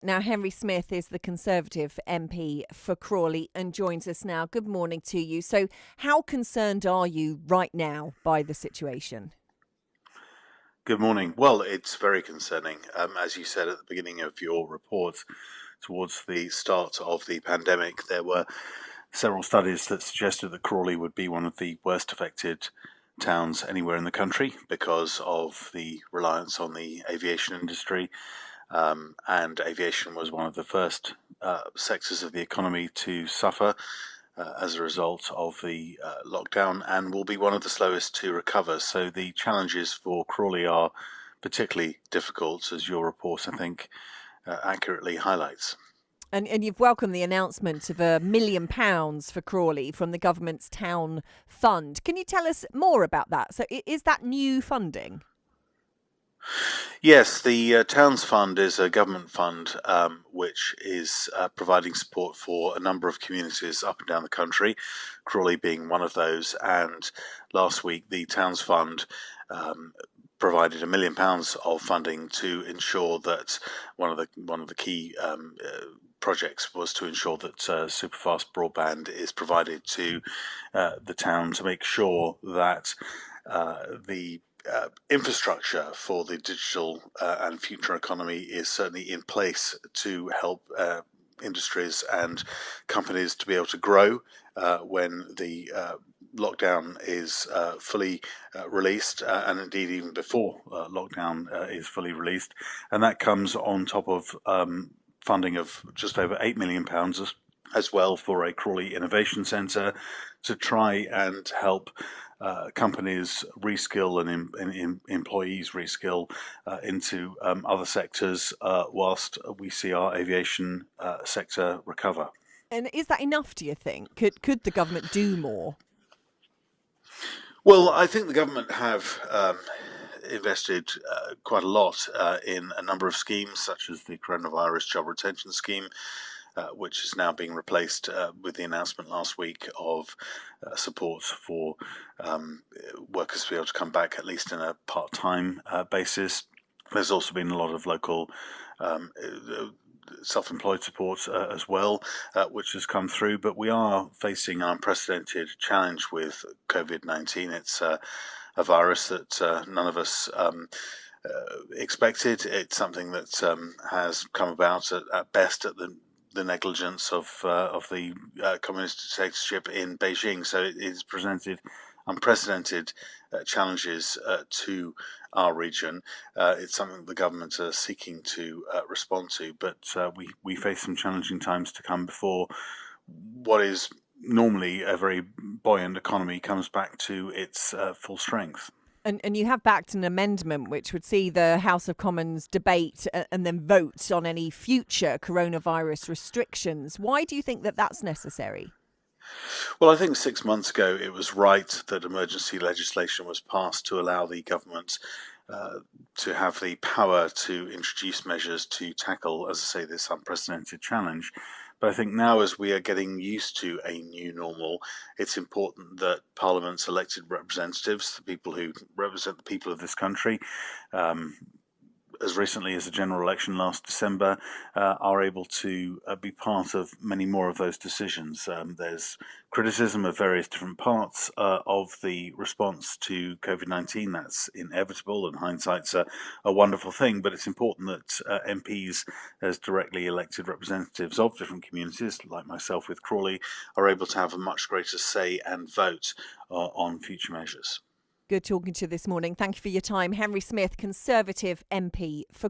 Now, Henry Smith is the Conservative MP for Crawley and joins us now. Good morning to you. So, how concerned are you right now by the situation? Good morning. Well, it's very concerning. As you said at the beginning of your report, towards the start of the pandemic, there were several studies that suggested that Crawley would be one of the worst affected towns anywhere in the country because of the reliance on the aviation industry. And aviation was one of the first sectors of the economy to suffer as a result of the lockdown, and will be one of the slowest to recover. So the challenges for Crawley are particularly difficult, as your report, I think, accurately highlights. And you've welcomed the announcement of £1 million for Crawley from the government's town fund. Can you tell us more about that? So, is that new funding? Yes, the Towns Fund is a government fund which is providing support for a number of communities up and down the country, Crawley being one of those. And last week, the Towns Fund provided £1 million of funding to ensure that one of the key projects was to ensure that superfast broadband is provided to the town to make sure that the infrastructure for the digital and future economy is certainly in place to help industries and companies to be able to grow when the lockdown is fully released, and indeed even before lockdown is fully released. And that comes on top of funding of just over £8 million as well for a Crawley Innovation Centre to try and help companies reskill and employees reskill into other sectors whilst we see our aviation sector recover. And is that enough, do you think? Could the government do more? Well, I think the government have invested quite a lot in a number of schemes, such as the coronavirus job retention scheme, which is now being replaced with the announcement last week of support for workers to be able to come back at least in a part-time basis. There's also been a lot of local self-employed support as well, which has come through. But we are facing an unprecedented challenge with COVID-19. It's a virus that none of us expected. It's something that has come about at best at the negligence of the communist dictatorship in Beijing. So it has presented unprecedented challenges to our region. It's something the government are seeking to respond to, but we face some challenging times to come before what is normally a very buoyant economy comes back to its full strength. And you have backed an amendment which would see the House of Commons debate and then vote on any future coronavirus restrictions. Why do you think that that's necessary? Well, I think 6 months ago it was right that emergency legislation was passed to allow the government to have the power to introduce measures to tackle, as I say, this unprecedented challenge. But I think now, as we are getting used to a new normal, it's important that Parliament's elected representatives, the people who represent the people of this country, as recently as the general election last December, are able to be part of many more of those decisions. There's criticism of various different parts of the response to COVID-19. That's inevitable, and hindsight's a wonderful thing, but it's important that MPs, as directly elected representatives of different communities, like myself with Crawley, are able to have a much greater say and vote on future measures. Good talking to you this morning. Thank you for your time. Henry Smith, Conservative MP for